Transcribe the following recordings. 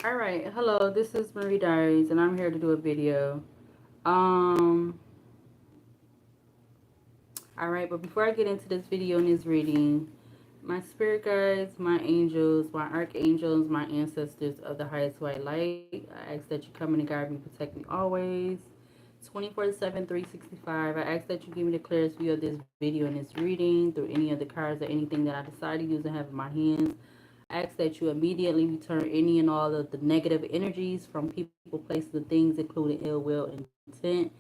Alright, hello, this is Marie Diaries, and I'm here to do a video. Um, alright, but before I get into this video and this reading, my spirit guides, my angels, my archangels, my ancestors of the highest white light, I ask that you come in and guide me, protect me always. 24/7, 365. I ask that you give me the clearest view of this video and this reading through any of the cards or anything that I decide to use and have in my hands. I ask that you immediately return any and all of the negative energies from people, places, and things, including ill will, intent,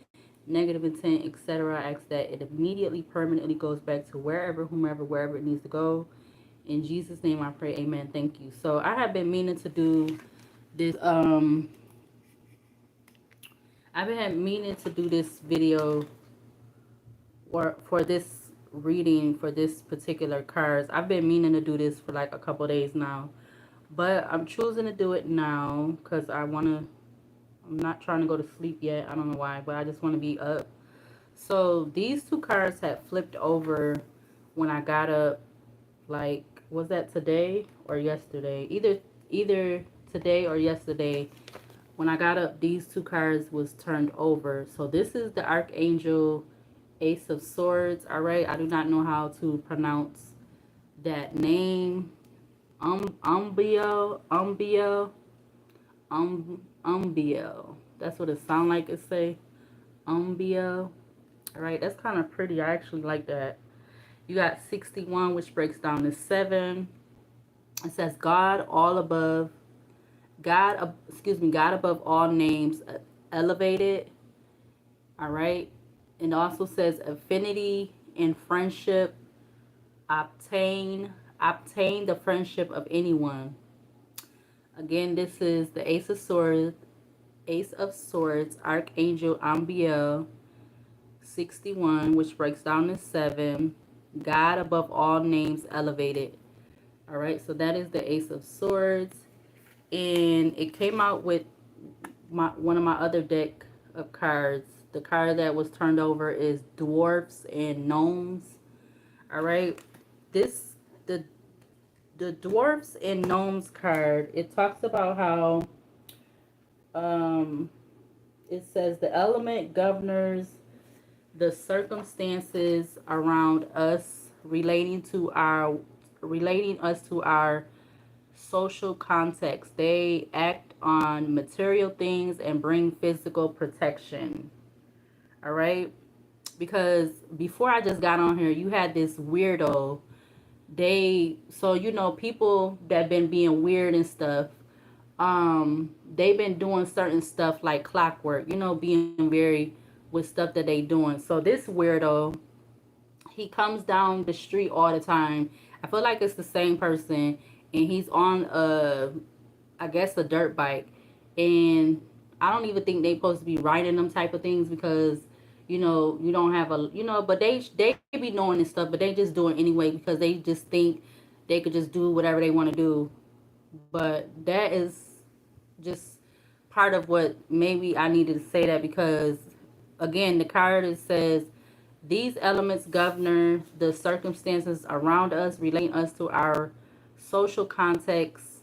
negative intent, etc. I ask that it immediately, permanently goes back to wherever, whomever, wherever it needs to go. In Jesus' name I pray, amen. Thank you. So I have been meaning to do this, I've been meaning to do this video or for this reading for this particular cards. I've been meaning to do this for like a couple days now. But I'm choosing to do it now because I'm not trying to go to sleep yet. I don't know why, but I just want to be up. So these two cards had flipped over when I got up. Like, was that today or yesterday? Either today or yesterday. When I got up, these two cards was turned over. So this is the Archangel Ace of Swords. All right, I do not know how to pronounce that name. Umbio. That's what it sound like it say. Umbio. All right, that's kind of pretty. I actually like that. You got 61, which breaks down to 7. It says God all above. God above all names, elevated. All right. It also says affinity and friendship. Obtain the friendship of anyone. Again, this is the Ace of Swords, Archangel Ambiel, 61, which breaks down to 7. God above all names, elevated. All right, so that is the Ace of Swords, and it came out with one of my other deck of cards. The card that was turned over is Dwarfs and Gnomes. All right, this the Dwarfs and Gnomes card. It talks about how um it says the element governors the circumstances around us relating us to our social context. They act on material things and bring physical protection. All right, because before I just got on here, you had this weirdo. People that been being weird and stuff, they've been doing certain stuff like clockwork, being very with stuff that they doing. So this weirdo, he comes down the street all the time. I feel like it's the same person, and he's on I guess a dirt bike, and I don't even think they supposed to be riding them type of things because you don't have a but they be knowing this stuff, but they just do it anyway because they just think they could just do whatever they want to do. But that is just part of what maybe I needed to say that because again the card it says these elements govern the circumstances around us, relating us to our social context.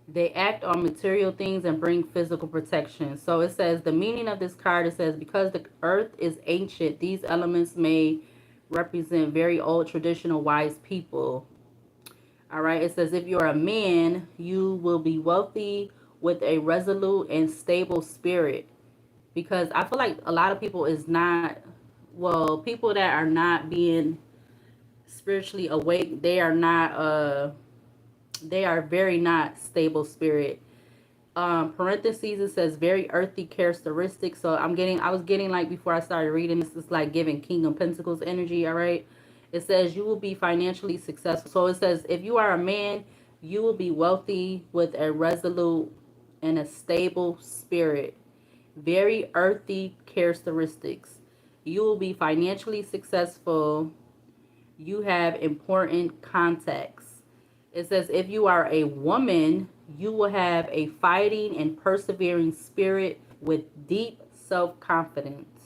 They act on material things and bring physical protection. So it says the meaning of this card, it says because the earth is ancient, these elements may represent very old traditional wise people. All right, it says if you're a man, you will be wealthy with a resolute and stable spirit. Because I feel like a lot of people is not, well, people that are not being spiritually awake, they are very not stable spirit. Parentheses, it says very earthy characteristics. So I was getting like before I started reading, this is like giving King of Pentacles energy. All right, it says you will be financially successful. So it says if you are a man, you will be wealthy with a resolute and a stable spirit. Very earthy characteristics. You will be financially successful. You have important contacts. It says if you are a woman, you will have a fighting and persevering spirit with deep self-confidence.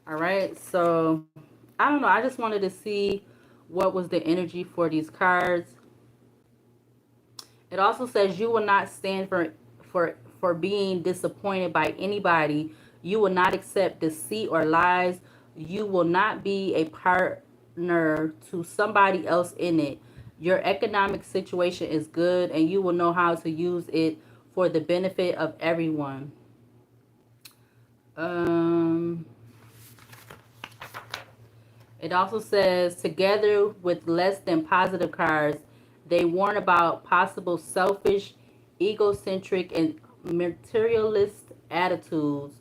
All right, so I don't know. I just wanted to see what was the energy for these cards. It also says you will not stand for being disappointed by anybody. You will not accept deceit or lies. You will not be a partner to somebody else in it. Your economic situation is good and you will know how to use it for the benefit of everyone. Um It also says, together with less than positive cards, they warn about possible selfish, egocentric, and materialist attitudes,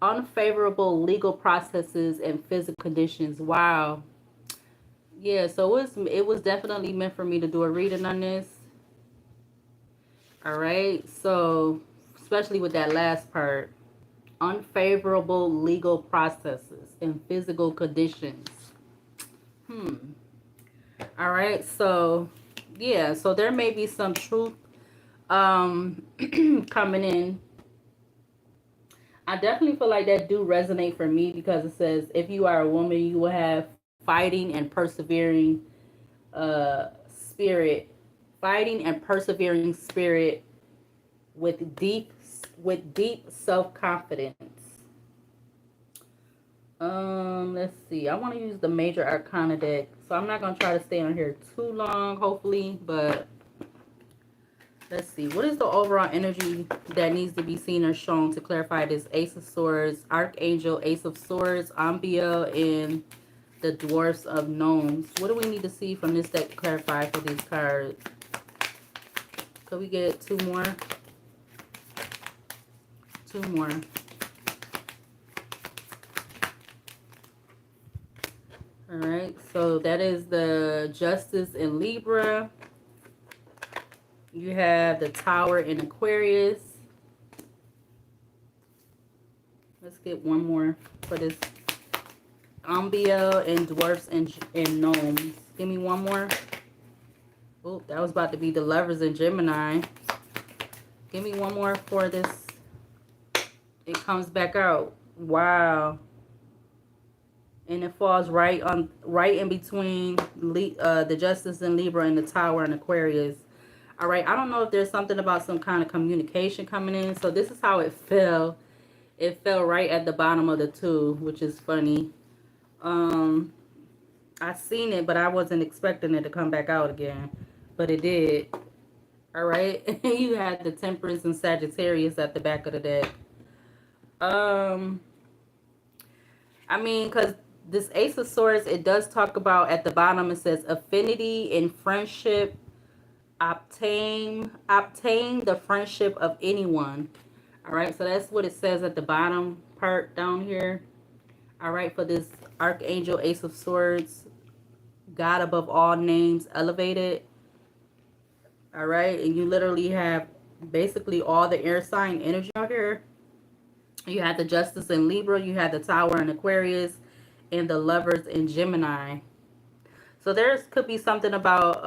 unfavorable legal processes, and physical conditions. Wow. Yeah, so it was definitely meant for me to do a reading on this. All right. So, especially with that last part, unfavorable legal processes and physical conditions. Hmm. All right, so yeah, so there may be some truth um coming in. I definitely feel like that do resonate for me because it says if you are a woman, you will have fighting and persevering spirit, fighting and persevering spirit with deep self-confidence. Let's see. I want to use the major arcana deck, so I'm not gonna try to stay on here too long, hopefully, but let's see. What is the overall energy that needs to be seen or shown to clarify this Ace of Swords, Archangel, Ace of Swords, Ambiel, and the Dwarfs of Gnomes? What do we need to see from this deck to clarify for these cards? Could we get two more? Two more. All right. So that is the Justice in Libra. You have the Tower in Aquarius. Let's get one more for this Ambiel and Dwarfs and Gnomes. Give me one more. Oh, that was about to be the Lovers in Gemini. Give me one more for this. It comes back out. Wow. And it falls right in between the Justice in Libra and the Tower in Aquarius. All right. I don't know if there's something about some kind of communication coming in. So this is how it fell. It fell right at the bottom of the two, which is funny. I seen it, but I wasn't expecting it to come back out again. But it did. All right. You had the Temperance and Sagittarius at the back of the deck. Um, I mean, because this Ace of Swords, it does talk about at the bottom, it says affinity and friendship. Obtain the friendship of anyone. All right. So that's what it says at the bottom part down here. All right. For this Archangel, Ace of Swords, God above all names, elevated. All right. And you literally have basically all the air sign energy out here. You had the Justice in Libra. You had the Tower in Aquarius. And the Lovers in Gemini. So there could be something about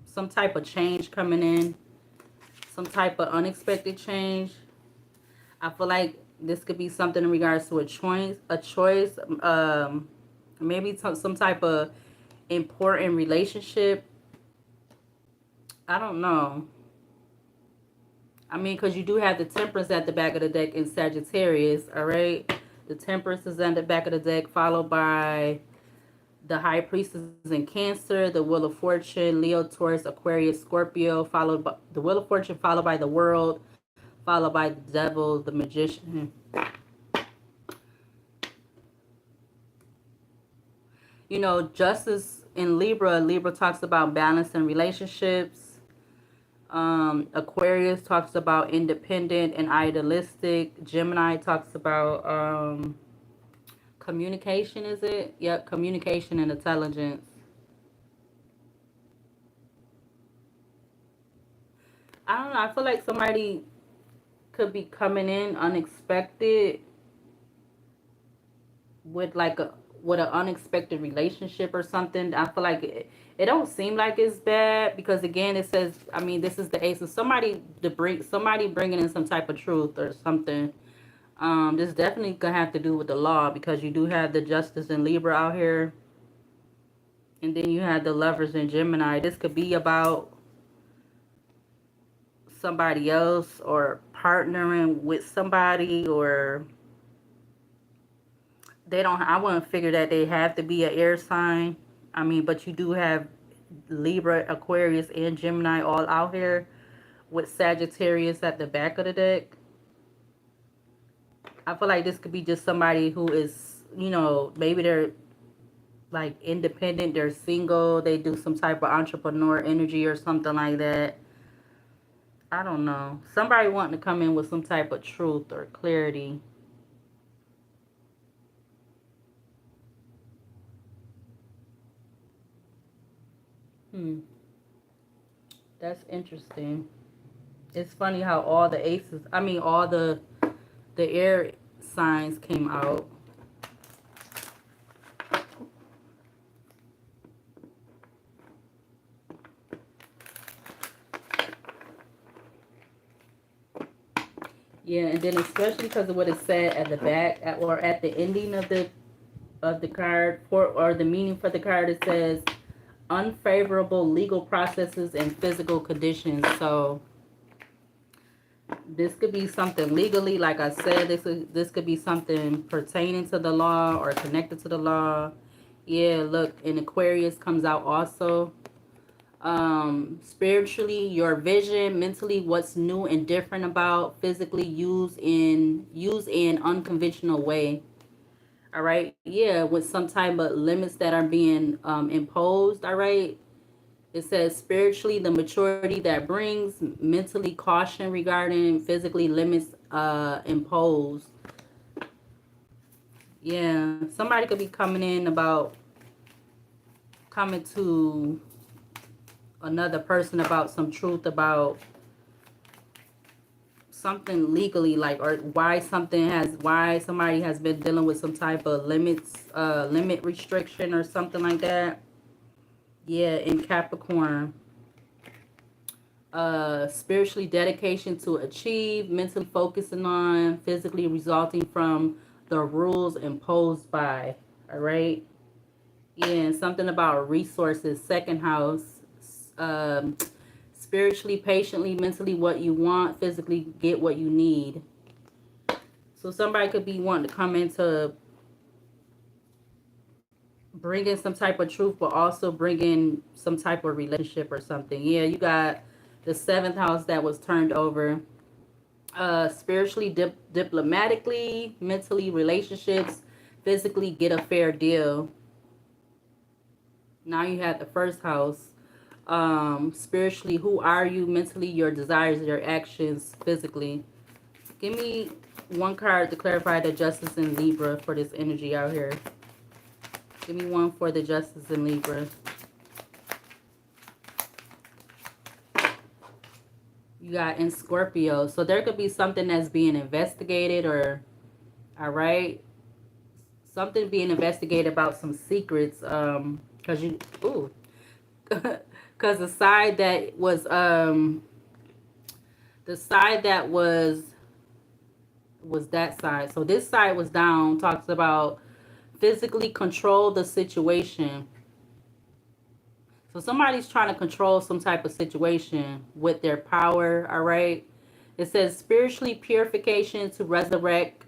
some type of change coming in. Some type of unexpected change. I feel like this could be something in regards to a choice, maybe some type of important relationship. I don't know. I mean, because you do have the Temperance at the back of the deck in Sagittarius, all right? The Temperance is at the back of the deck, followed by the High Priestess in Cancer, the Wheel of Fortune, Leo, Taurus, Aquarius, Scorpio, followed by the Wheel of Fortune, followed by the World, followed by the Devil, the Magician. You know, Justice in Libra. Libra talks about balance in relationships. Aquarius talks about independent and idealistic. Gemini talks about communication, is it? Yep, communication and intelligence. I don't know. I feel like somebody could be coming in unexpected with like a with an unexpected relationship or something. I feel like it don't seem like it's bad because again it says, I mean, this is the ace of somebody bringing in some type of truth or something. This definitely gonna have to do with the law because you do have the Justice in Libra out here, and then you have the Lovers in Gemini. This could be about somebody else or partnering with somebody, or they don't, I wouldn't figure that they have to be an air sign. I mean, but you do have Libra, Aquarius, and Gemini all out here with Sagittarius at the back of the deck. I feel like this could be just somebody who is, you know, maybe they're like independent, they're single, they do some type of entrepreneur energy or something like that. I don't know. Somebody wanting to come in with some type of truth or clarity. Hmm. That's interesting. It's funny how all the aces, I mean, all the air signs came out. Yeah, and then especially because of what it said at the back or at the ending of the card, or the meaning for the card, it says unfavorable legal processes and physical conditions. So this could be something legally, like I said, this could be something pertaining to the law or connected to the law. Yeah, look, and Aquarius comes out also. Spiritually, your vision, mentally, what's new and different about, physically, use in unconventional way. All right, yeah, with some type of limits that are being imposed. All right, it says spiritually, the maturity that brings, mentally, caution regarding, physically, limits imposed. Yeah, somebody could be coming in about coming to another person about some truth about something legally, like, or why somebody has been dealing with some type of limit restriction or something like that. Yeah, in Capricorn. Spiritually, dedication to achieve, mentally focusing on, physically resulting from the rules imposed by. All right. Yeah, and something about resources, second house. um Spiritually, patiently, mentally, what you want, physically, get what you need. So somebody could be wanting to come into bring in some type of truth, but also bring in some type of relationship or something. Yeah, you got the seventh house that was turned over. Spiritually, diplomatically, mentally, relationships, physically, get a fair deal. Now you have the first house. Spiritually, who are you? Mentally, your desires, your actions, physically. Give me one card to clarify the justice in Libra for this energy out here. Give me one for the justice in Libra. You got in Scorpio. So there could be something that's being investigated, or, all right, something being investigated about some secrets. Because you, ooh, because the side that was that side. So this side was down, talks about physically control the situation. So somebody's trying to control some type of situation with their power, all right? It says spiritually purification to resurrect,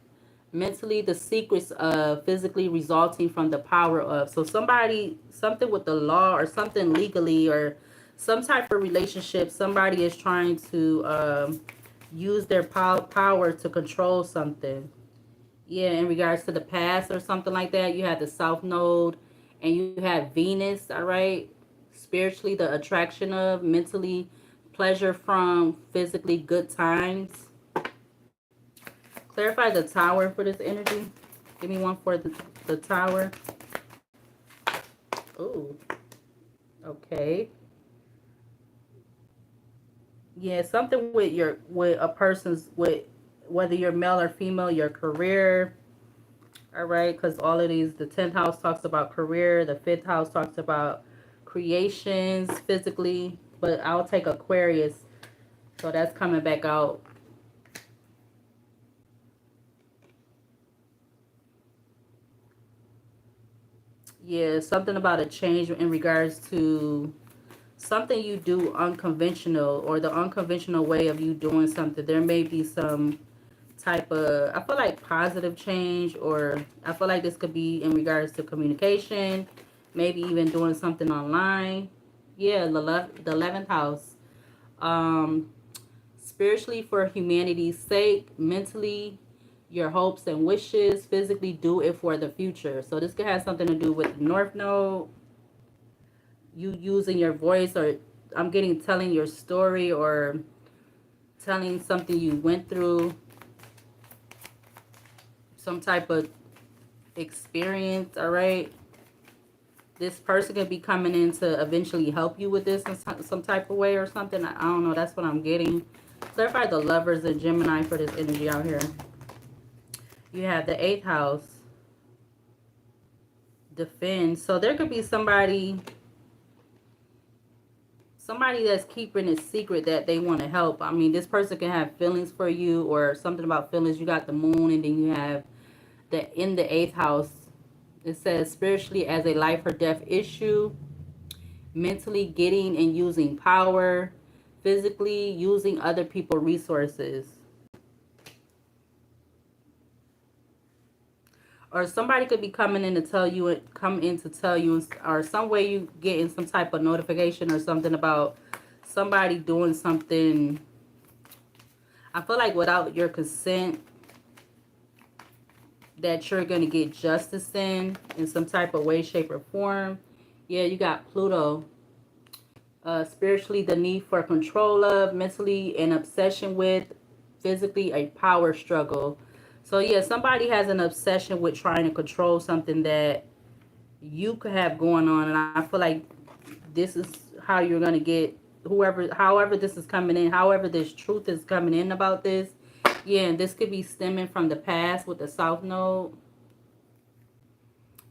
mentally the secrets of, physically resulting from the power of. So somebody, something with the law or something legally or some type of relationship, somebody is trying to use their power to control something. Yeah, in regards to the past or something like that, you have the South Node and you have Venus, all right? Spiritually, the attraction of, mentally, pleasure from, physically, good times. Clarify the tower for this energy. Give me one for the tower. Oh, okay. Yeah, something with with a person's, with whether you're male or female, your career. All right, because all of these, the 10th house talks about career, the 5th house talks about creations physically, but I'll take Aquarius. So that's coming back out. Yeah, something about a change in regards to something you do unconventional, or the unconventional way of you doing something. There may be some type of, I feel like, positive change, or I feel like this could be in regards to communication, maybe even doing something online. Yeah, the 11th house. Um, Spiritually, for humanity's sake, mentally, your hopes and wishes, physically, do it for the future. So this could have something to do with the North Node, you using your voice, or I'm getting telling your story, or telling something you went through, some type of experience. All right, this person could be coming in to eventually help you with this in some type of way or something. I don't know, that's what I'm getting. Clarify the Lovers and Gemini for this energy out here. You have the 8th house, Defend. So there could be somebody that's keeping it secret that they want to help. I mean, this person can have feelings for you, or something about feelings. You got the Moon, and then you have in the 8th house. It says spiritually as a life or death issue, mentally getting and using power, physically using other people's resources. Or somebody could be coming in to tell you, or some way you getting some type of notification or something about somebody doing something. I feel like without your consent, that you're going to get justice in some type of way, shape, or form. Yeah, you got Pluto. Spiritually, the need for control of, mentally, an obsession with, physically, a power struggle. So yeah, somebody has an obsession with trying to control something that you could have going on, and I feel like this is how you're gonna get however this is coming in, however this truth is coming in about this. Yeah, and this could be stemming from the past with the South Node.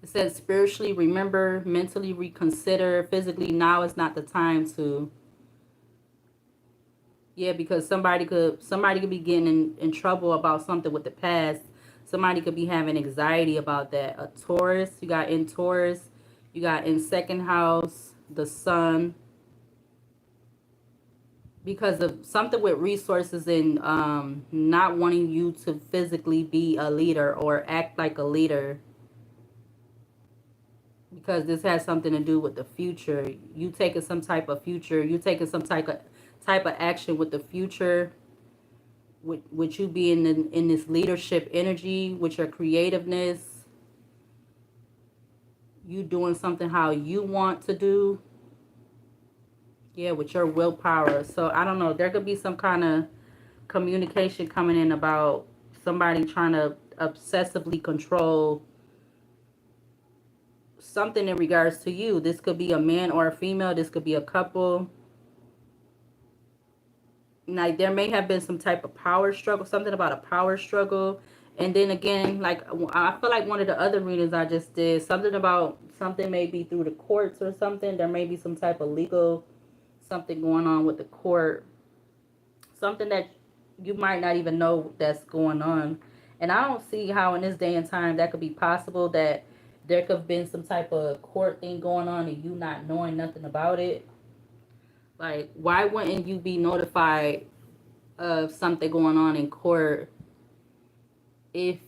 It says spiritually remember, mentally reconsider, physically now is not the time to. Yeah, because somebody could be getting in trouble about something with the past. Somebody could be having anxiety about that. A Taurus, you got in Taurus, you got in 2nd house, the Sun, because of something with resources, and not wanting you to physically be a leader or act like a leader, because this has something to do with the future. You taking some type of future, you taking some type of action with the future, with you being in this leadership energy, with your creativeness, you doing something how you want to do. Yeah, with your willpower. So I don't know, there could be some kind of communication coming in about somebody trying to obsessively control something in regards to you. This could be a man or a female. This could be a couple. Like, there may have been some type of power struggle, something about a power struggle. And then again, like, I feel like one of the other readings I just did, something about something maybe through the courts or something. There may be some type of legal something going on with the court, something that you might not even know that's going on. And I don't see how in this day and time that could be possible, that there could have been some type of court thing going on and you not knowing nothing about it. Like, why wouldn't you be notified of something going on in court if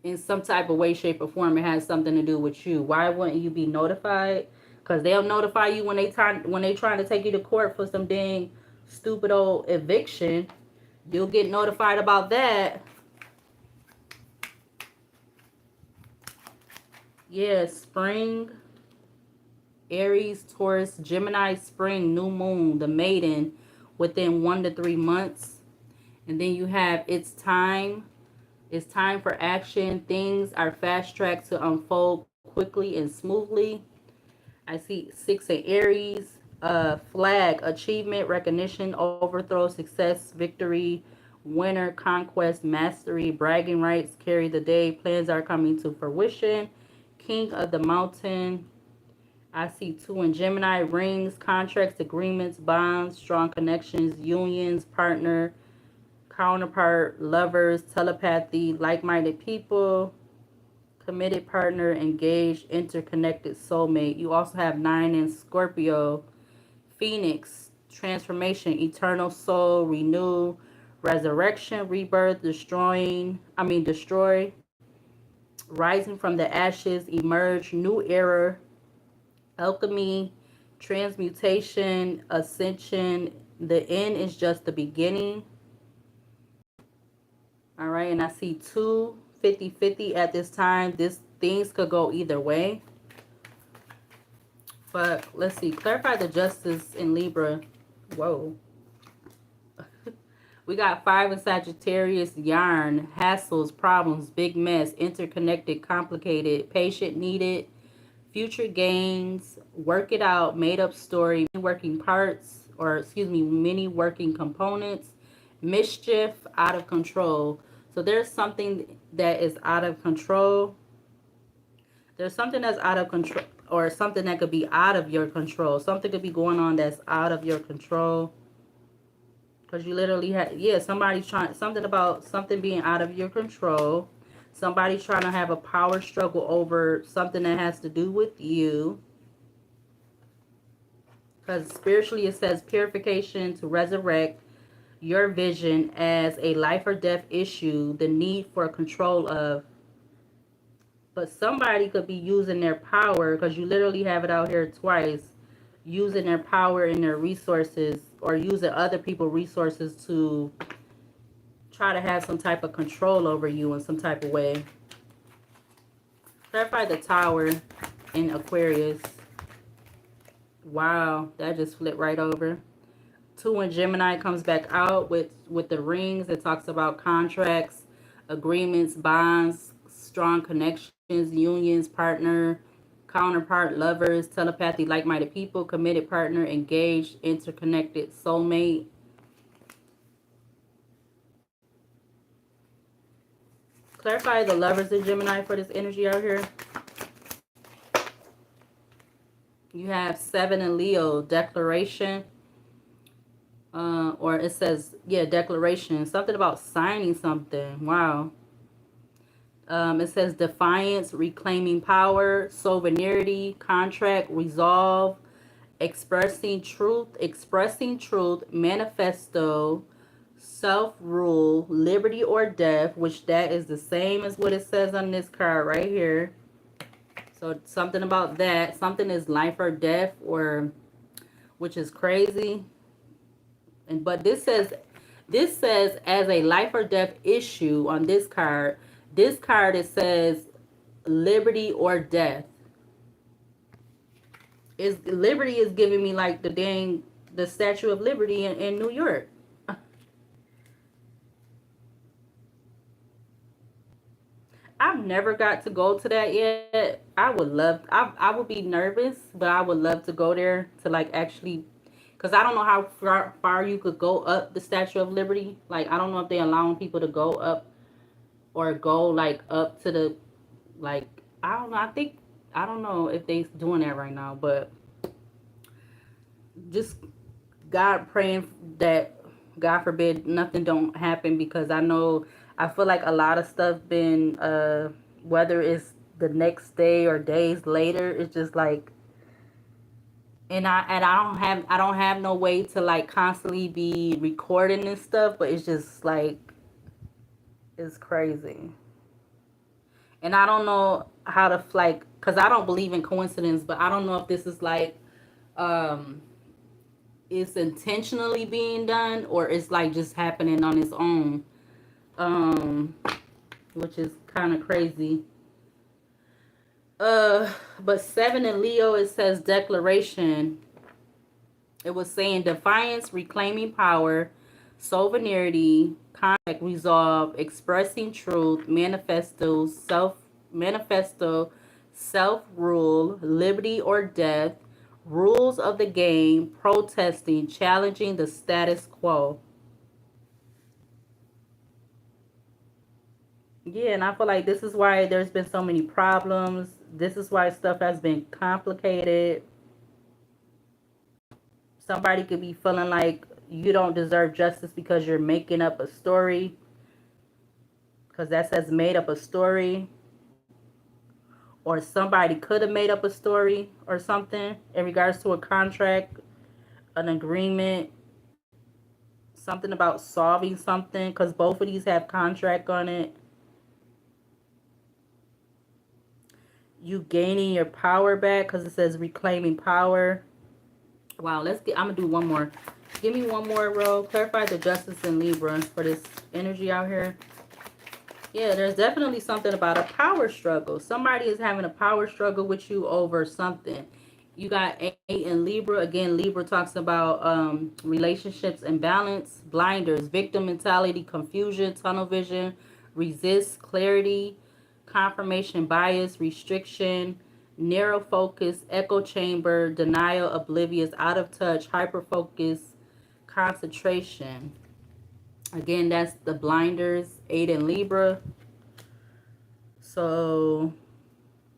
in some type of way, shape, or form it has something to do with you? Why wouldn't you be notified? Because they'll notify you when they trying to take you to court for some dang stupid old eviction. You'll get notified about that. Yeah, spring, Aries, Taurus, Gemini, spring, new moon, the maiden, within 1 to 3 months. And then you have it's time. It's time for action. Things are fast tracked to unfold quickly and smoothly. I see 6 in Aries. Flag, achievement, recognition, overthrow, success, victory, winner, conquest, mastery, bragging rights, carry the day. Plans are coming to fruition. King of the mountain. I see 2 in Gemini, rings, contracts, agreements, bonds, strong connections, unions, partner, counterpart, lovers, telepathy, like-minded people, committed partner, engaged, interconnected soulmate. You also have 9 in Scorpio, Phoenix, transformation, eternal soul, renew, resurrection, rebirth, destroy, rising from the ashes, emerge, new era, alchemy, transmutation, ascension. The end is just the beginning. All right, and I see 2 50 50 at this time. This things could go either way. But let's see. Clarify the justice in Libra. Whoa. We got 5 in Sagittarius, yarn, hassles, problems, big mess, interconnected, complicated, patient needed, future gains, work it out, made up story, working parts, or excuse me, many working components, mischief, out of control. So there's something that is out of control. There's something that's out of control, or something that could be out of your control. Something could be going on that's out of your control. Because you literally had, yeah, somebody's trying, something about something being out of your control. Somebody's trying to have a power struggle over something that has to do with you. Because spiritually it says purification to resurrect your vision as a life or death issue, the need for control of. But somebody could be using their power, because you literally have it out here twice, using their power and their resources, or using other people's resources to try to have some type of control over you in some type of way. Clarify the Tower in Aquarius. Wow, that just flipped right over. 2 in Gemini comes back out with the rings. It talks about contracts, agreements, bonds, strong connections, unions, partner, counterpart, lovers, telepathy, like-minded people, committed partner, engaged, interconnected, soulmate. Clarify the lovers in Gemini for this energy out here. You have 7 in Leo, declaration. Or it says, yeah, declaration. Something about signing something. Wow. It says defiance, reclaiming power, sovereignty, contract, resolve, expressing truth, manifesto, self-rule, liberty or death, which that is the same as what it says on this card right here. So something about that. Something is life or death, or which is crazy. And but this says as a life or death issue on this card. This card, it says liberty or death. Is liberty is giving me like the Statue of Liberty in New York. I've never got to go to that yet. I would be nervous, but I would love to go there to like actually, because I don't know how far you could go up the Statue of Liberty. Like, I don't know if they're allowing people to go up or go like up to the, like, I don't know. I don't know if they doing that right now, but just God praying that God forbid nothing don't happen, because I feel like a lot of stuff been whether it's the next day or days later, it's just like, and I don't have no way to like constantly be recording this stuff, but it's just like, it's crazy. And I don't know how to like, because I don't believe in coincidence, but I don't know if this is like um it's intentionally being done, or it's like just happening on its own, um which is kind of crazy. But 7 in Leo, it says declaration. It was saying defiance, reclaiming power, sovereignty, contract, resolve, expressing truth, manifesto, self rule, liberty or death, rules of the game, protesting, challenging the status quo. Yeah, and I feel like this is why there's been so many problems. This is why stuff has been complicated. Somebody could be feeling like you don't deserve justice because you're making up a story, because that says made up a story, or somebody could have made up a story or something in regards to a contract, an agreement, something about solving something, because both of these have contract on it. You gaining your power back, because it says reclaiming power. Wow, I'm gonna do one more. Give me one more row. Clarify the justice in Libra for this energy out here. Yeah, there's definitely something about a power struggle. Somebody is having a power struggle with you over something. You got 8 in Libra. Again, Libra talks about relationships and balance, blinders, victim mentality, confusion, tunnel vision, resist, clarity, confirmation bias, restriction, narrow focus, echo chamber, denial, oblivious, out of touch, hyper focus, concentration. Again, that's the blinders, 8 in Libra. So,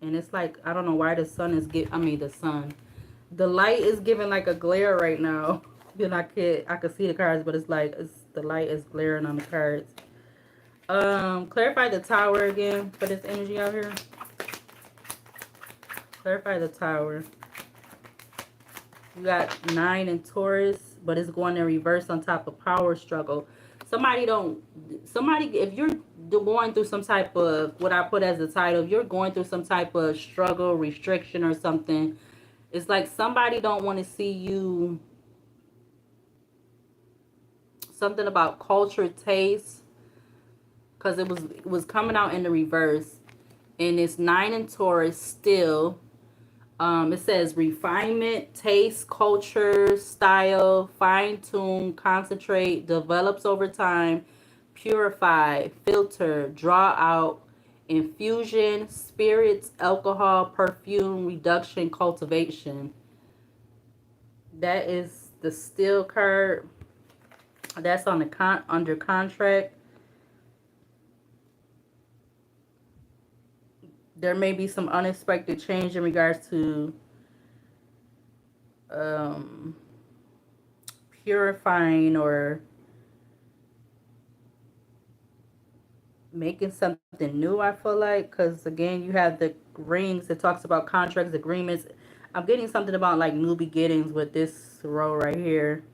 and it's like, I don't know why the sun is the light is giving like a glare right now. Then I could see the cards, but it's like the light is glaring on the cards. Clarify the tower again for this energy out here. Clarify the tower. You got 9 in Taurus, but it's going in reverse on top of power struggle. If you're going through some type of, what I put as the title, if you're going through some type of struggle, restriction or something, it's like somebody don't want to see you, something about culture, taste, because it was coming out in the reverse, and it's 9 in Taurus still. It says refinement, taste, culture, style, fine-tune, concentrate, develops over time, purify, filter, draw out, infusion, spirits, alcohol, perfume, reduction, cultivation. That is the steel card. That's on the under contract. There may be some unexpected change in regards to purifying or making something new, I feel like, because again, you have the rings that talks about contracts, agreements. I'm getting something about like new beginnings with this row right here.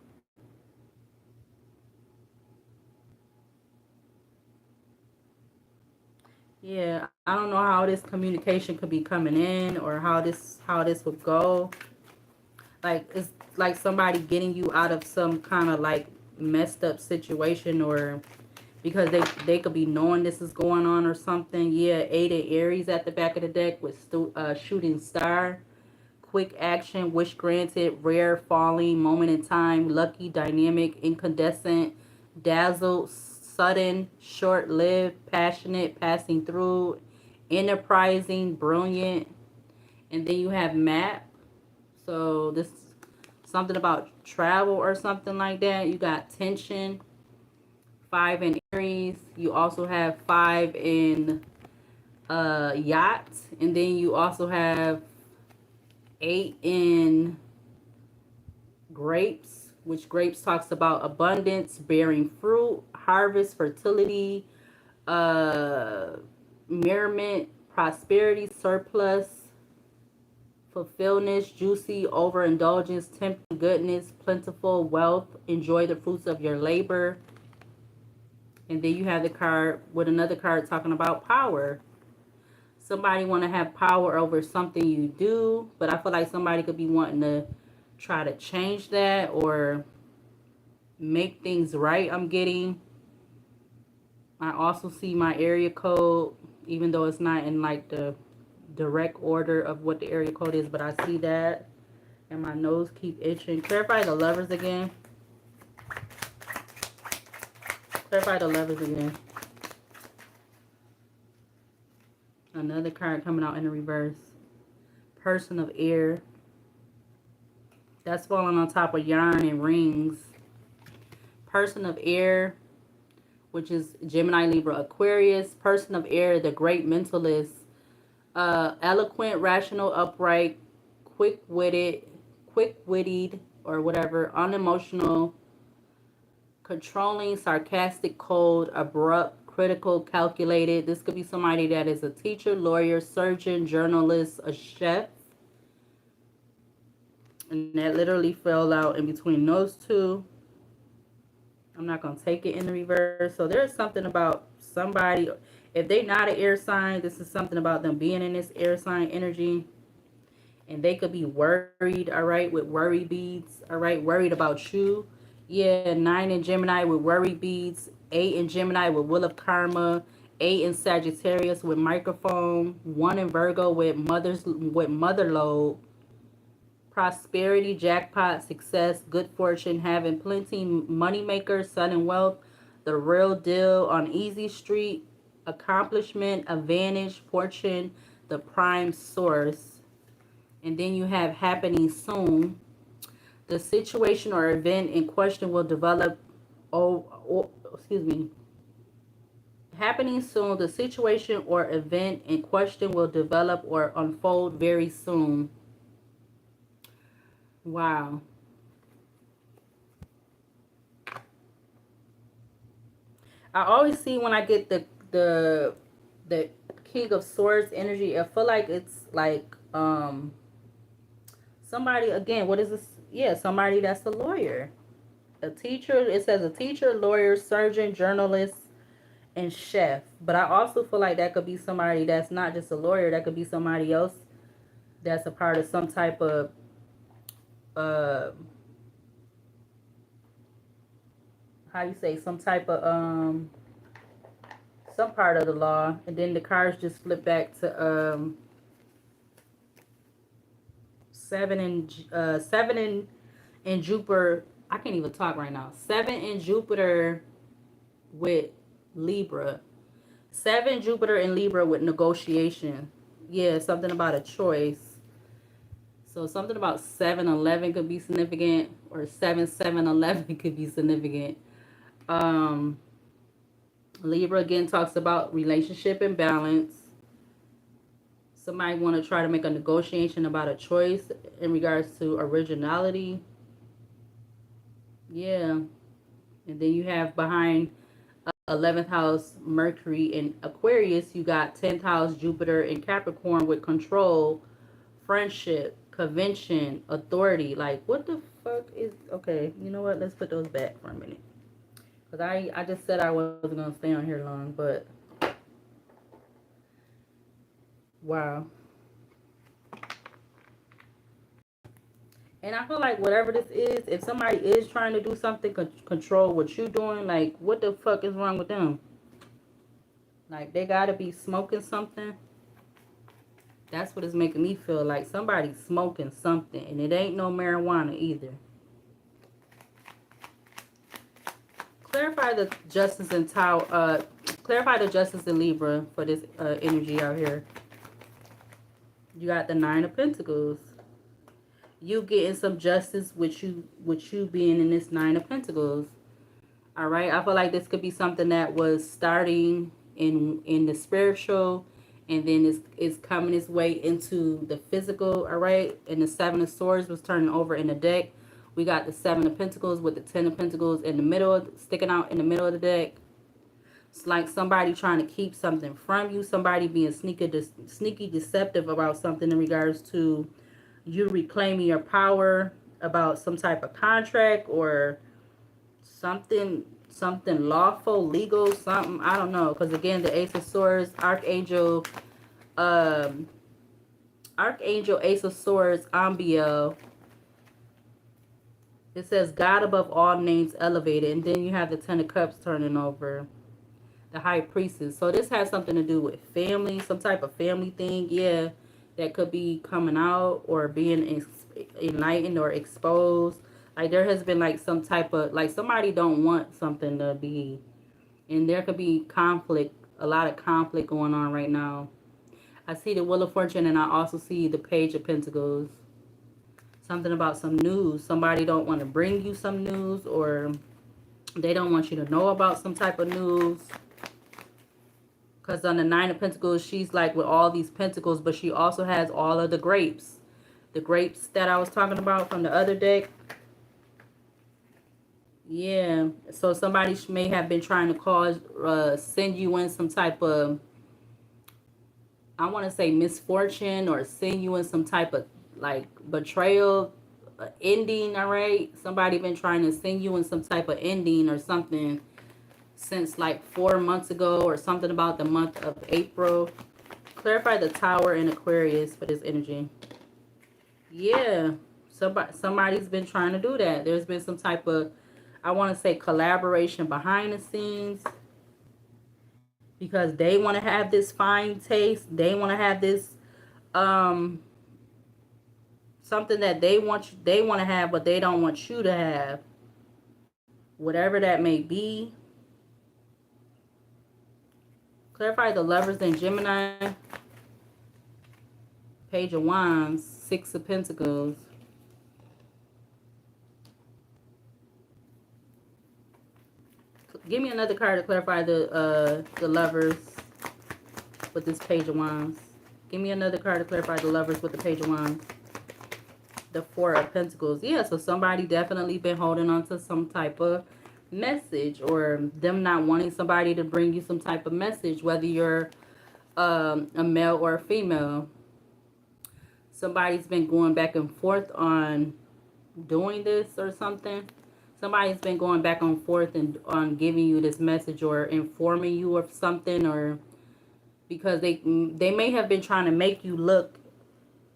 Yeah, I don't know how this communication could be coming in or how this would go. Like, it's like somebody getting you out of some kind of like messed up situation, or because they could be knowing this is going on or something. Yeah, 8 of Aries at the back of the deck with shooting star, quick action, wish granted, rare, falling, moment in time, lucky, dynamic, incandescent, dazzled, sudden, short lived, passionate, passing through, enterprising, brilliant. And then you have map. So this something about travel or something like that. You got tension, 5 in Aries. You also have 5 in yacht, and then you also have 8 in grapes, which grapes talks about abundance, bearing fruit, harvest, fertility, uh merriment, prosperity, surplus, fulfillment, juicy, overindulgence, tempting, goodness, plentiful, wealth, enjoy the fruits of your labor. And then you have the card with another card talking about power. Somebody want to have power over something you do, but I feel like somebody could be wanting to try to change that or make things right. I'm getting. I also see my area code, even though it's not in like the direct order of what the area code is, but I see that. And my nose keep itching. Clarify the lovers again. Clarify the lovers again. Another card coming out in the reverse. Person of air. That's falling on top of yarn and rings. Person of air, which is Gemini, Libra, Aquarius. Person of air, the great mentalist. Eloquent, rational, upright, quick-witted, or whatever, unemotional, controlling, sarcastic, cold, abrupt, critical, calculated. This could be somebody that is a teacher, lawyer, surgeon, journalist, a chef. And that literally fell out in between those two. I'm not going to take it in the reverse. So there's something about somebody, if they not an air sign, this is something about them being in this air sign energy. And they could be worried, all right, with worry beads, all right, worried about you. Yeah, 9 in Gemini with worry beads, 8 in Gemini with Wheel of Karma, 8 in Sagittarius with microphone, 1 in Virgo with mother load, prosperity, jackpot, success, good fortune, having plenty, money maker, sun and wealth, the real deal on easy street, accomplishment, advantage, fortune, the prime source. And then you have happening soon. The situation or event in question will develop, excuse me, happening soon. The situation or event in question will develop or unfold very soon. Wow. I always see when I get the King of Swords energy, I feel like it's like somebody, again, what is this? Yeah, somebody that's a lawyer. A teacher, it says a teacher, lawyer, surgeon, journalist, and chef. But I also feel like that could be somebody that's not just a lawyer, that could be somebody else that's a part of some type of uh how you say, some type of some part of the law. And then the cards just flip back to seven in Jupiter. I can't even talk right now. 7 in Jupiter with Libra. 7 Jupiter in Libra with negotiation. Yeah, something about a choice. So something about 7-11 could be significant, or 7-7-11 could be significant. Um, Libra again talks about relationship and balance. Somebody want to try to make a negotiation about a choice in regards to originality. Yeah. And then you have behind 11th house Mercury in Aquarius, you got 10th house Jupiter in Capricorn with control, friendship, convention, authority. Like, what the fuck is... Okay, you know what? Let's put those back for a minute. Because I just said I wasn't going to stay on here long, but... Wow. And I feel like whatever this is, if somebody is trying to do something, control what you doing, like, what the fuck is wrong with them? Like, they gotta be smoking something. That's what it's making me feel like. Somebody's smoking something, and it ain't no marijuana either. Clarify the justice in clarify the justice in Libra for this energy out here. You got the 9 of Pentacles. You getting some justice with you being in this 9 of Pentacles. All right, I feel like this could be something that was starting in the spiritual, and then it's coming its way into the physical. All right, and the 7 of Swords was turning over in the deck. We got the 7 of Pentacles with the 10 of Pentacles in the middle, sticking out in the middle of the deck. It's like somebody trying to keep something from you, somebody being sneaky deceptive about something in regards to you reclaiming your power, about some type of contract or something lawful, legal, something. I don't know. Because again, the Ace of Swords, Archangel Ace of Swords, Ambiel. It says God above all names elevated. And then you have the 10 of Cups turning over. The High Priestess. So this has something to do with family, some type of family thing. Yeah, that could be coming out or being enlightened or exposed. Like, there has been like some type of, like, somebody don't want something to be, and there could be conflict, a lot of conflict going on right now. I see the Wheel of Fortune, and I also see the Page of Pentacles. Something about some news. Somebody don't want to bring you some news, or they don't want you to know about some type of news. Because on the 9 of Pentacles, she's like with all these pentacles, but she also has all of the grapes. The grapes that I was talking about from the other deck. Yeah. So somebody may have been trying to cause, send you in some type of, I want to say misfortune, or send you in some type of like betrayal, ending, all right? Somebody been trying to send you in some type of ending or something since like 4 months ago, or something about the month of April. Clarify the Tower in Aquarius for this energy. Yeah, somebody's been trying to do that. There's been some type of, I want to say, collaboration behind the scenes, because they want to have this fine taste. They want to have this um something that they want to have, but they don't want you to have. Whatever that may be. Clarify the Lovers in Gemini. Page of Wands, Six of Pentacles. Give me another card to clarify the Lovers with this Page of Wands. Give me another card to clarify the Lovers with the Page of Wands. The Four of Pentacles. Yeah, so somebody definitely been holding on to some type of message, or them not wanting somebody to bring you some type of message, whether you're a male or a female. Somebody's been going back and forth on doing this or something. Somebody's been going back and forth and on giving you this message or informing you of something, or because they may have been trying to make you look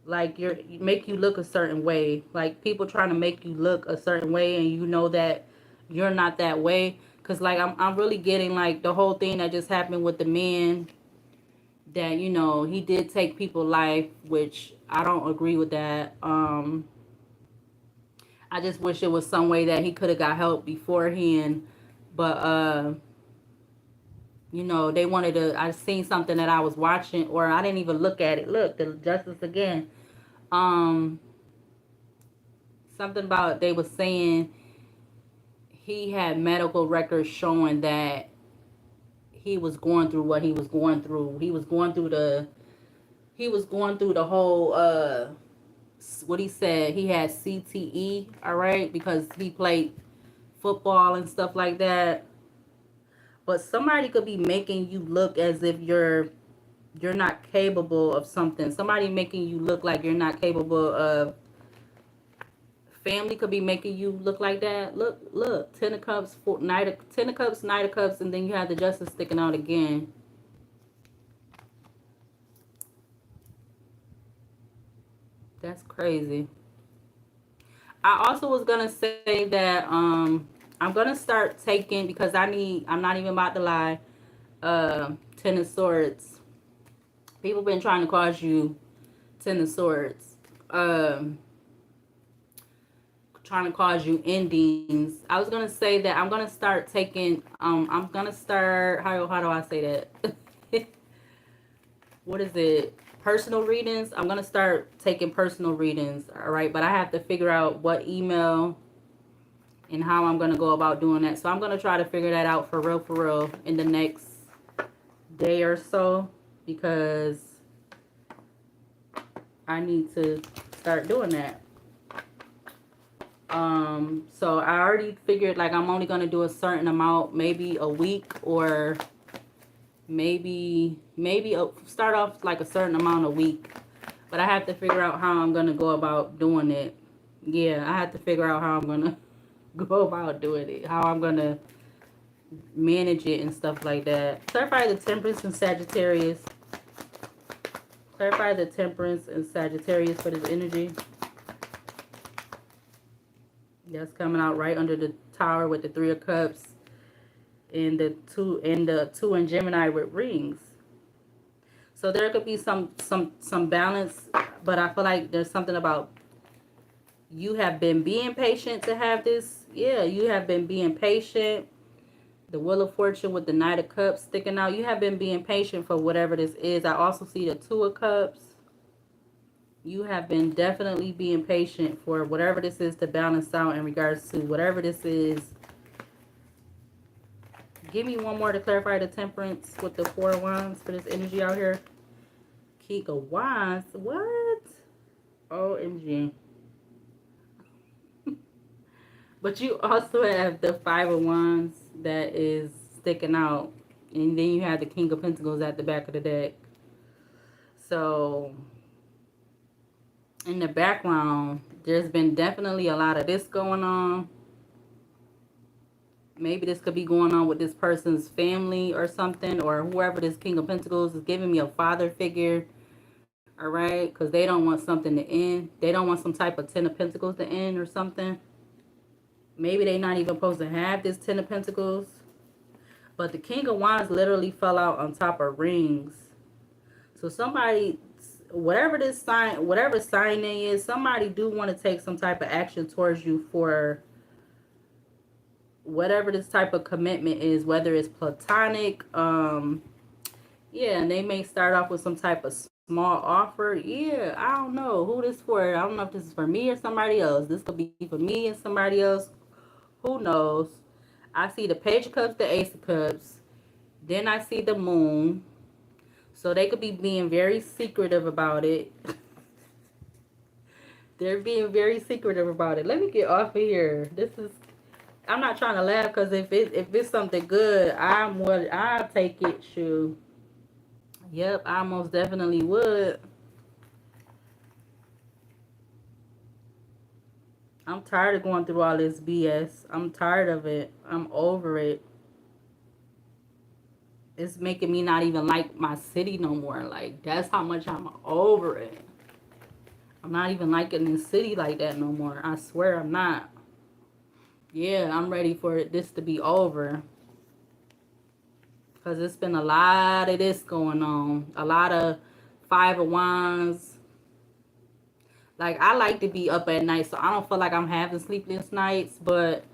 like make you look a certain way, like people trying to make you look a certain way, and you know that you're not that way. Because like I'm really getting like the whole thing that just happened with the man, that you know he did take people's life, which I don't agree with that. I just wish it was some way that he could have got help beforehand, but you know, they wanted to, I seen something that I was watching, or I didn't even look at it. Look, the Justice again. Something about, they was saying he had medical records showing that he was going through what he was going through. He was going through the whole what he said, he had CTE, all right, because he played football and stuff like that. But somebody could be making you look as if you're not capable of something. Somebody making you look like you're not capable of. Family could be making you look like that. Look, Ten of Cups, Ten of Cups, Knight of Cups, and then you have the Justice sticking out again. That's crazy. I also was gonna say that I'm gonna start taking, because I'm not even about to lie, Ten of Swords. People been trying to cause you Ten of Swords. Trying to cause you endings. I was gonna say that I'm gonna start taking I'm gonna start, how do I say that? What is it? Personal readings. I'm gonna start taking personal readings, all right, but I have to figure out what email and how I'm gonna go about doing that. So I'm gonna try to figure that out for real in the next day or so, because I need to start doing that. So I already figured like I'm only gonna do a certain amount, maybe a week, or maybe start off like a certain amount a week. But I have to figure out how I'm gonna go about doing it. Yeah, I have to figure out how I'm gonna go about doing it, how I'm gonna manage it and stuff like that. Clarify the Temperance and Sagittarius. Clarify the Temperance and Sagittarius for this energy. That's coming out right under the Tower with the Three of Cups and the two in Gemini with rings. So there could be some balance, but I feel like there's something about you have been being patient to have this. Yeah, you have been being patient. The Wheel of Fortune with the Knight of Cups sticking out. You have been being patient for whatever this is. I also see the Two of Cups. You have been definitely being patient for whatever this is to balance out in regards to whatever this is. Give me one more to clarify the Temperance with the Four of Wands for this energy out here. King of Wands. What? OMG. But you also have the Five of Wands that is sticking out. And then you have the King of Pentacles at the back of the deck. So, In the background, there's been definitely a lot of this going on. Maybe this could be going on with this person's family or something, or whoever this King of Pentacles is giving me a father figure. All right, because they don't want something to end. They don't want some type of Ten of Pentacles to end or something. Maybe they're not even supposed to have this Ten of Pentacles. But the King of Wands literally fell out on top of rings. So somebody, whatever sign they is, somebody do want to take some type of action towards you for whatever this type of commitment is, whether it's platonic, yeah, and they may start off with some type of small offer. Yeah, I don't know who this for. I don't know if this is for me or somebody else. This could be for me and somebody else. Who knows? I see the Page of Cups, the Ace of Cups. Then I see the Moon. So they could be being very secretive about it. They're being very secretive about it. Let me get off of here. I'm not trying to laugh because if it's something good, I'll take it. Shoot. Yep, I most definitely would. I'm tired of going through all this BS. I'm tired of it. I'm over it. It's making me not even like my city no more. Like, that's how much I'm over it. I'm not even liking this city like that no more. I swear I'm not. Yeah, I'm ready for this to be over. Because it's been a lot of this going on. A lot of Five of Wands. Like, I like to be up at night, so I don't feel like I'm having sleepless nights. But,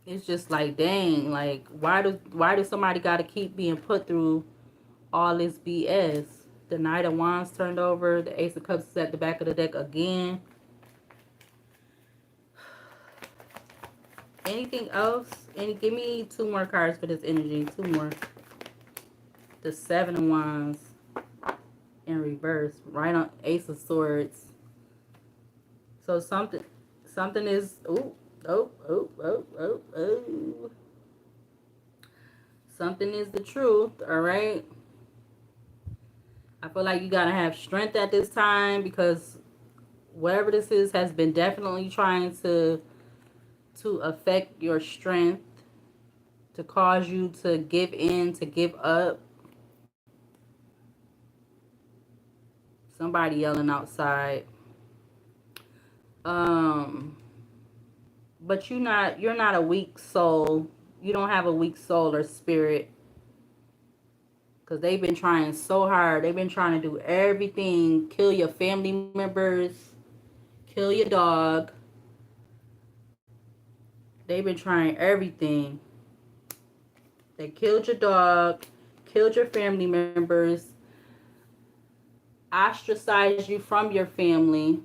it's just like, dang. Like, why does somebody got to keep being put through all this BS? The Knight of Wands turned over. The Ace of Cups is at the back of the deck again. Anything else? Give me 2 more cards for this energy. 2 more. The Seven of Wands in reverse. Right on Ace of Swords. So something is... Oh. Something is the truth, all right? I feel like you got to have strength at this time because whatever this is has been definitely trying to affect your strength, to cause you to give in, to give up. Somebody yelling outside. But you're not a weak soul. You don't have a weak soul or spirit. Because they've been trying so hard. They've been trying to do everything. Kill your family members. Kill your dog. They've been trying everything. They killed your dog. Killed your family members. Ostracized you from your family.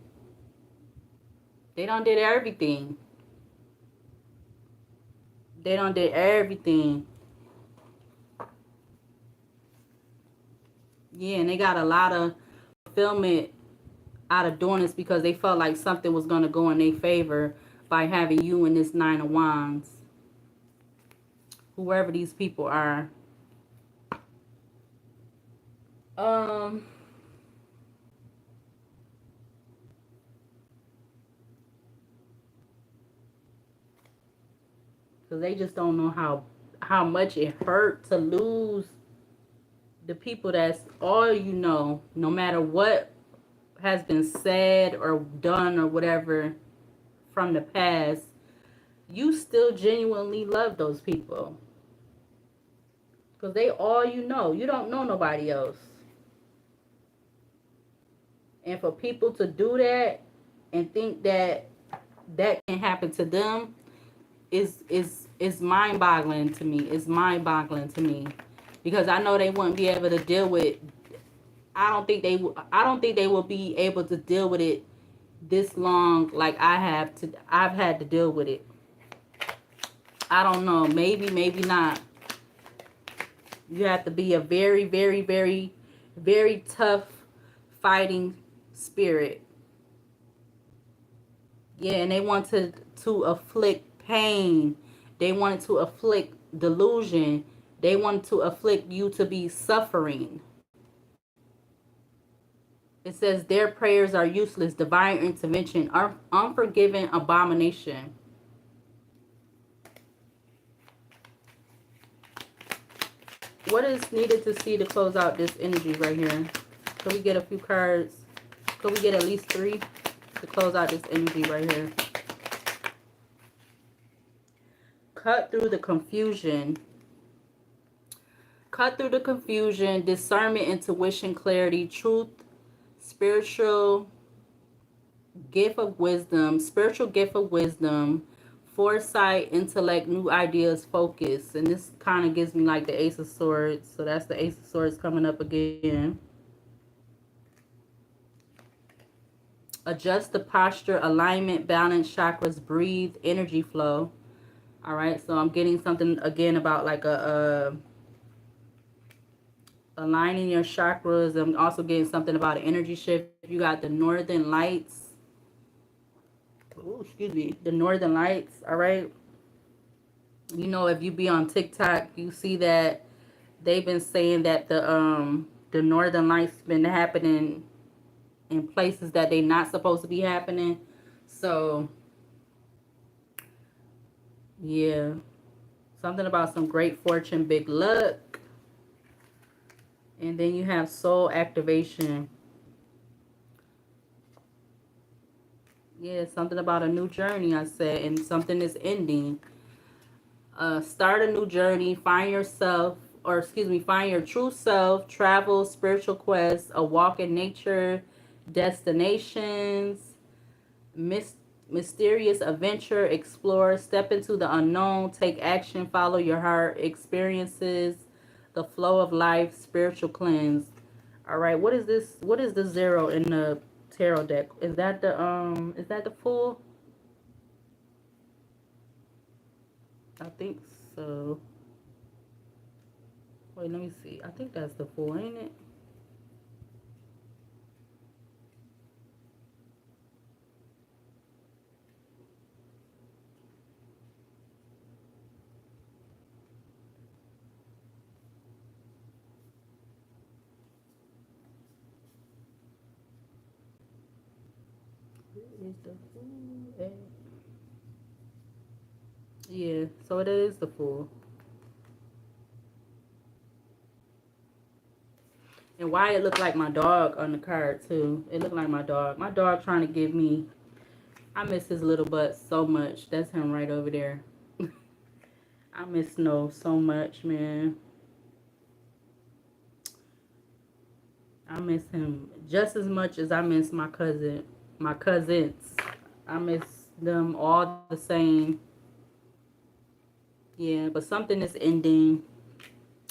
They done did everything. They done did everything. Yeah, and they got a lot of fulfillment out of doing this because they felt like something was going to go in their favor by having you in this Nine of Wands. Whoever these people are. Because they just don't know how much it hurt to lose the people that's all you know, no matter what has been said or done or whatever from the past, you still genuinely love those people. Because they all you know. You don't know nobody else. And for people to do that and think that that can happen to them is mind-boggling to me. It's mind-boggling to me. Because I know they wouldn't be able to deal with... I don't think they will be able to deal with it this long like I've had to deal with it. I don't know. Maybe not. You have to be a very, very, very, very tough fighting spirit. Yeah, and they want to afflict pain. They wanted to afflict delusion. They wanted to afflict you to be suffering. It says their prayers are useless, divine intervention, unforgiven abomination. What is needed to see to close out this energy right here? Can we get a few cards? Can we get at least 3 to close out this energy right here? Cut through the confusion. Cut through the confusion, discernment, intuition, clarity, truth, spiritual spiritual gift of wisdom, foresight, intellect, new ideas, focus. And this kind of gives me like the Ace of Swords. So that's the Ace of Swords coming up again. Adjust the posture, alignment, balance, chakras, breathe, energy flow. All right, so I'm getting something again about like aligning your chakras. I'm also getting something about an energy shift. You got the Northern Lights. Oh, excuse me, the Northern Lights. All right. You know, if you be on TikTok, you see that they've been saying that the Northern Lights been happening in places that they not supposed to be happening. So yeah, something about some great fortune, big luck. And then you have soul activation. Yeah, something about a new journey, I said, and something is ending. Start a new journey, find yourself, or excuse me, find your true self, travel, spiritual quest, a walk in nature, destinations, mysterious adventure, explore, step into the unknown, take action, follow your heart, experiences, the flow of life, spiritual cleanse. All right, what is this? What is the 0 in the tarot deck? Is that the Fool? I think so. Wait, let me see. I think that's the Fool, ain't it? Is the Fool at? Yeah, so it is the Fool. And why it looked like my dog on the card too. It looked like my dog. My dog trying to give me. I miss his little butt so much. That's him right over there. I miss Snow so much, man. I miss him just as much as I miss my cousins. I miss them all the same. Yeah, but something is ending.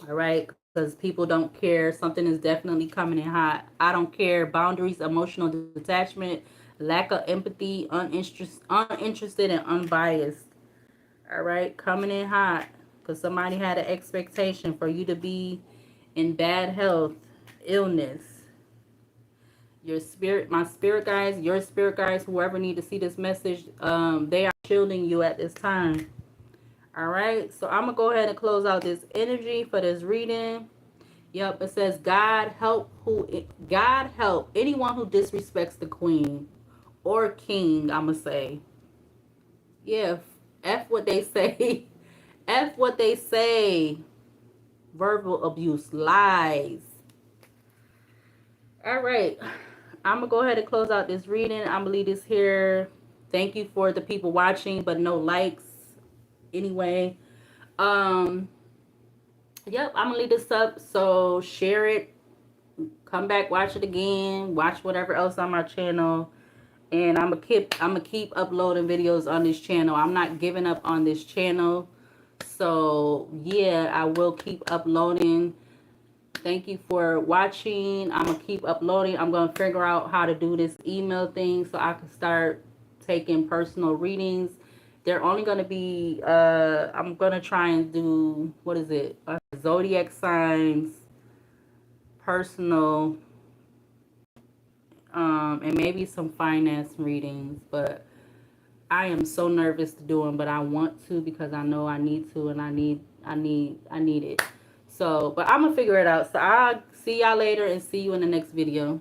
All right, because people don't care. Something is definitely coming in hot. I don't care. Boundaries, emotional detachment, lack of empathy, uninterested and unbiased. All right, coming in hot because somebody had an expectation for you to be in bad health, illness. Your spirit, my spirit guides, your spirit guides, whoever need to see this message, they are shielding you at this time. All right, so I'm gonna go ahead and close out this energy for this reading. Yep, it says God help anyone who disrespects the queen or king. I'ma say, yeah, f what they say, f what they say. Verbal abuse, lies. All right, I'm gonna go ahead and close out this reading. I'm gonna leave this here. Thank you for the people watching, but no likes. Anyway, um, yep, I'm gonna leave this up. So share it. Come back, watch it again. Watch whatever else on my channel. And I'm gonna keep uploading videos on this channel. I'm not giving up on this channel. So yeah, I will keep uploading. Thank you for watching. I'm gonna keep uploading. I'm gonna figure out how to do this email thing so I can start taking personal readings. They're only gonna be I'm gonna try and do, what is it, zodiac signs, personal, and maybe some finance readings, but I am so nervous to do them, but I want to because I know I need to, and I need it. So, but I'm gonna figure it out. So I'll see y'all later and see you in the next video.